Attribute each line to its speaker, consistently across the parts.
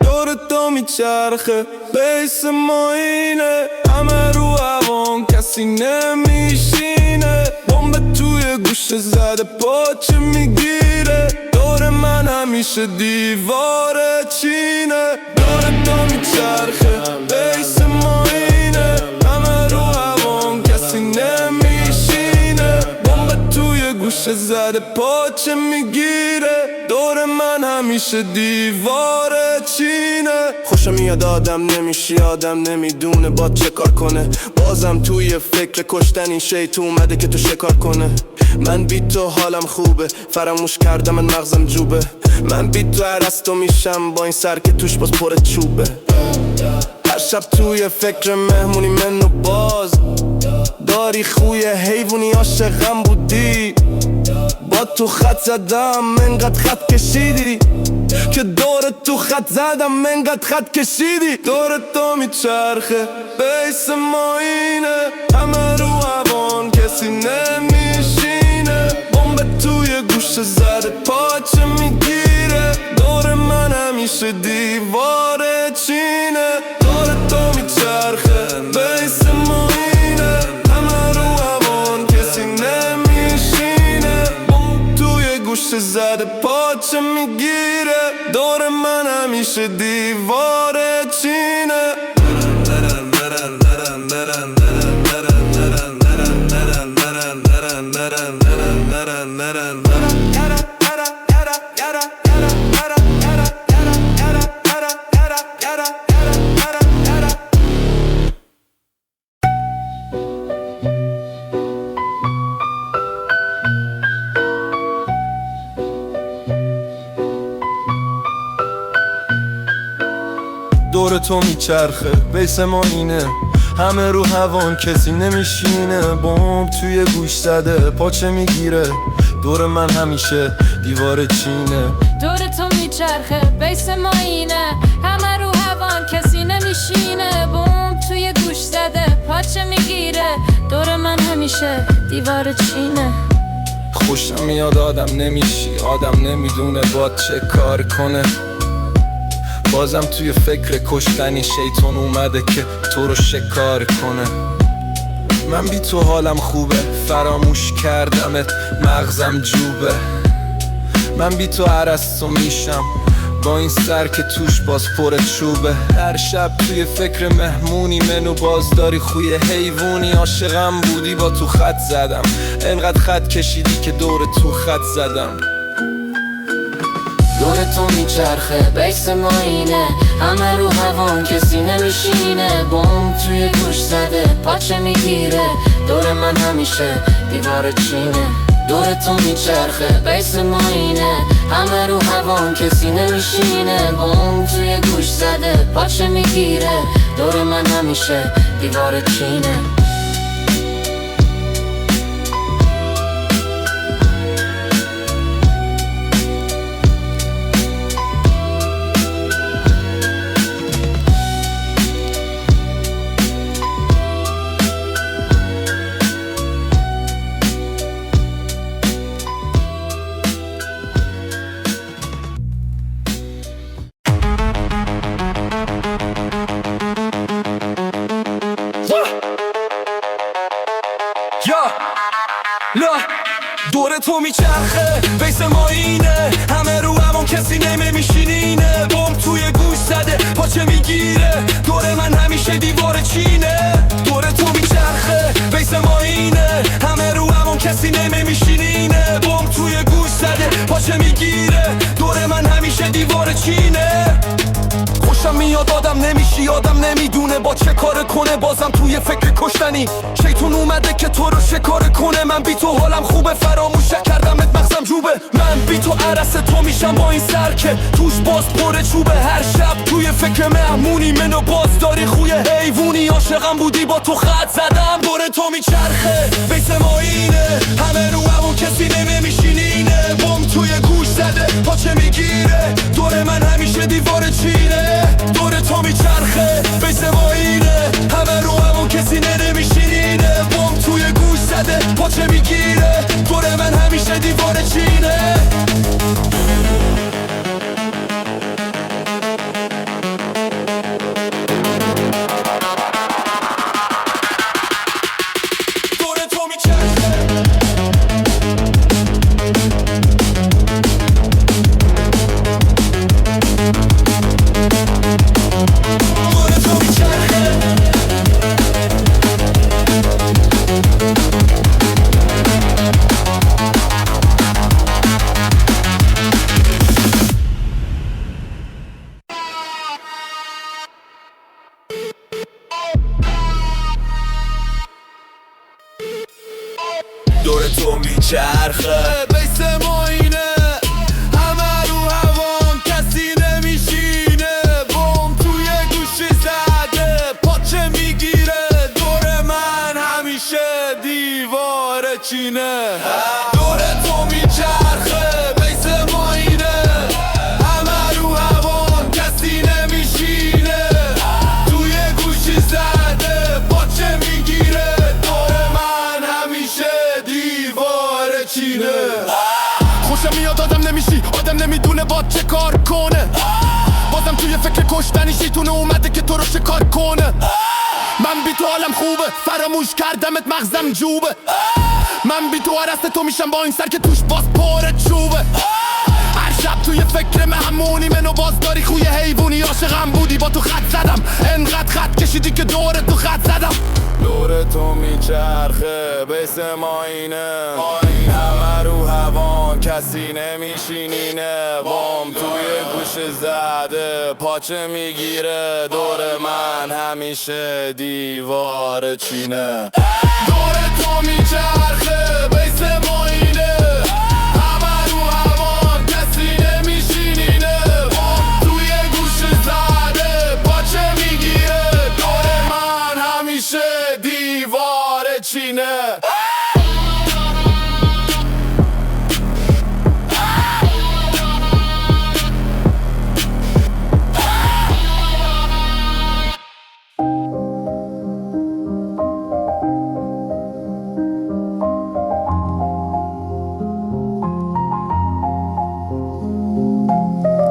Speaker 1: دور تو میچرخه بیس ما اینه، همه رو هوان کسی نمیشینه. بمب توی گوشه زده پاچه میگیره، دور من همیشه دیوار چینه. دور تو میچرخه بیس ما اینه، همه رو هوان کسی نمیشینه. بمب توی گوشه زده پاچه میگیره، دور من همیشه دیوار چینه. خوشم میاد آدم نمیشی، آدم نمیدونه با چه کار کنه. بازم توی فکر کشتن این شیط اومده که تو شکار کنه. من بی تو حالم خوبه، فراموش کردم من مغزم جوبه. من بی تو عرستو میشم با این سر که توش باز پر چوبه. هر شب توی فکر مهمونی منو باز داری، خوی حیوونی عاشقم بودی. با تو خط زدم منقدر خط کشیدی که دور تو خط زدم منقدر خط کشیدی. دور تو میچرخه بیس ما اینه، همه رو هوان کسی نمیشینه. بمب توی گوشه زده پاچه میگیره، دور من همیشه دیوار چینه. دور تو میچرخه بیس ما اینه، همه رو هوان کسی نمیشینه. بمب توی گوشه زده پاچه میگیره، دور من همیشه دیوار چینه. دور تو میچرخه بیس ما اینه، همه رو هوان کسی نمیشینه. بمب توی گوش زده پاچه میگیره، دور من همیشه دیوار چینه.
Speaker 2: دور تو میچرخه بیس ما اینه، همه رو هوان کسی نمیشینه. بمب توی گوش زده پاچه میگیره، دور من همیشه دیوار چینه.
Speaker 1: خوشم میاد آدم نمیشی، آدم نمیدونه با چه کار کنه. بازم توی فکر کشتنی شیطان اومده که تو رو شکار کنه. من بی تو حالم خوبه، فراموش کردمت مغزم جوبه. من بی تو عرستو میشم با این سر که توش باز پر چوبه. هر شب توی فکر مهمونی منو باز داری، خوی حیوونی عاشقم بودی. با تو خط زدم انقدر خط کشیدی که دور تو خط زدم.
Speaker 2: دور تو میچرخه بیس ما اینه، همه رو هوان کسی نمیشینه. بمب توی گوش زده پاچه میگیره، دور من همیشه دیوار چینه. دور تو میچرخه بیس ما اینه، همه رو هوان کسی نمیشینه. بمب توی گوش زده پاچه میگیره، دور من همیشه دیوار چینه.
Speaker 1: دور تو میچرخه بیس ما اینه، همه رو هوان کسی نمیشینه. بمب توی گوش زده پاچه میگیره، دور من همیشه دیوار چینه. دور تو میچرخه بیس ما اینه، همه رو هوان کسی نمیشینه. بمب توی گوش زده پاچه میگیره، دور من همیشه دیوار چینه. خوشم میاد آدم نمیشی، آدم نمیدونه با چه کار کنه. بازم توی فکر کشتنی شیطون اومده که تو رو شکار کنه. من بی تو حالم خوبه، فراموش کردمت مغزم جوبه. من بی تو عرس تو میشم با این سر که توش باز پر چوبه. هر شب توی فکر مهمونی منو باز داری، خوی حیوونی عاشقم بودی. با تو خط زدم دور تو میچرخه بیس ما اینه، همه رو همون کسی نمیشینینه. بمب توی میشینه دور تو میچرخه دور تو میچرخه دور تو میچرخه بیس ما اینه همه رو هوان کسی نمیشینه بوم توی گوشی زده پاچه میگیره دور من همیشه دیوار چینه دور تو میچرخه بیس ما اینه همه رو هوان کسی نمیشینه توی گوشی زده پاچه میگیره دور من همیشه دیوار چینه خوشم میاد آدم نمیشی آدم نمیدونه با چه کار کنه بازم توی فکر کشتنی شیطونه اومده که تو رو شکار کنه من بی تو حالم خوبه فراموش کردمت مغزم جوبه من بی تو عرست تو میشم با این سر که توش باز پر چوبه هر شب توی فکر مهمونی منو باز داری خوی حیوونی عاشقم بودی با تو خط زدم انقدر خط کشیدی که دور تو خط زدم دور تو میچرخه بیس ما اینه همه رو هوان کسی نمیشینینه بام توی گوش زده پاچه میگیره دور من همیشه دیوار چینه دور تو میچرخه بیس ما اینه همه رو هوان کسی نمیشینینه بام توی گوش زده پاچه میگیره دور من همیشه دیوار چینه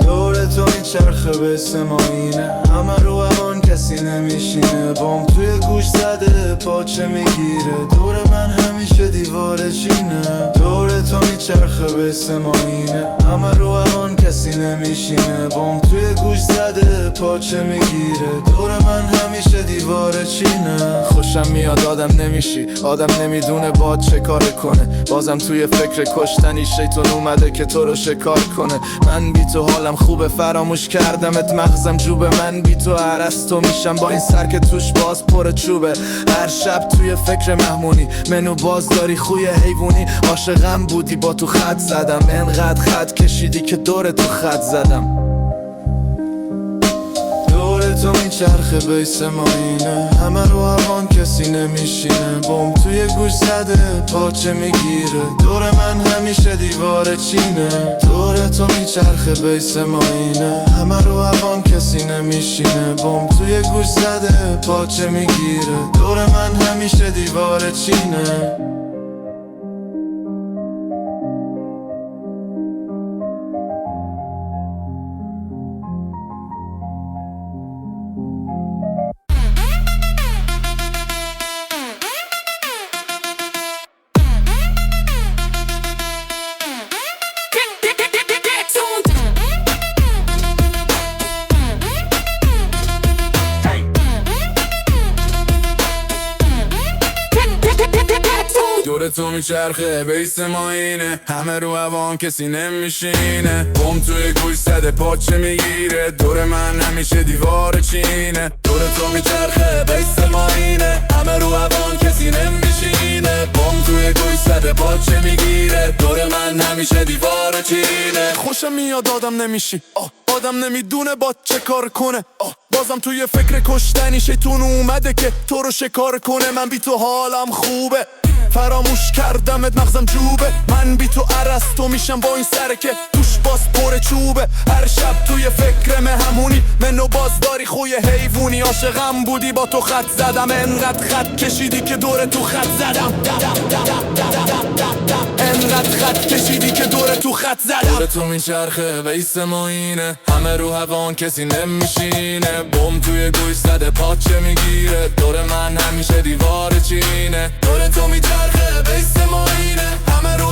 Speaker 1: دور تو میچرخه بیس ما اینه همه رو هوان کسی نمیشینه بام توی گوش زده پاچه میگیره دور من همیشه دیوار چینه دور تو میچرخه بیس ما اینه همه رو هوان کسی نمیشینه بام توی گوش زده پاچه میگیره دور من همیشه دیوار چینه خوشم میاد آدم نمیشی آدم نمیدونه با چه کار کنه بازم توی فکر کشتنی شیطون اومده که تو رو شکار کنه من بی تو حالم خوبه فراموش کردمت مغزم جوبه من بی تو عرستو میشم با این سر که توش باز پر چوبه هر شب توی فکر مهمونی منو باز داری خوی حیوونی عاشقم بودی با تو خط زدم انقدر خط کشیدی که دور تو خط زدم دور تو میچرخه بیس ما اینه همه رو هوان کسی نمیشینه بوم توی گوش زده پاچه میگیره دور من همیشه دیوار چینه دور تو میچرخه بیس ما اینه همه رو هوان کسی نمیشینه بوم توی گوش زده پاچه میگیره دور من همیشه دیوار چینه دور تو میچرخه بیس ما اینه همه رو هوان کسی نمیشینه بوم توی گوش زده پاچه میگیره دور من همیشه دیوار چینه دور تو میچرخه بیس ما اینه همه رو هوان کسی نمیشینه بوم توی گوش زده پاچه میگیره دور من همیشه دیوار چینه خوشم میاد آدم نمیشی آدم نمیدونه با چه کار کنه بازم توی فکر کشتنی شیطون اومده که تو رو شکار کنه من بی تو حالم خوبه فراموش کردمت مغزم جوبه من بی تو عرستو میشم با این سر که توش باز پر چوبه هر شب توی فکر مهمونی منو باز داری خوی حیوونی عاشقم بودی با تو خط زدم انقدر خط کشیدی که دور تو خط زدم انقدر خط کشیدی که دور
Speaker 3: خط زدم.
Speaker 1: دور تو میچرخه بیس ما اینه، همه رو هوان کسی نمیشینه. بم توی گوش زده پاچه میگیره، دور من همیشه دیوار چینه. دور تو میچرخه بیس ما اینه، همه رو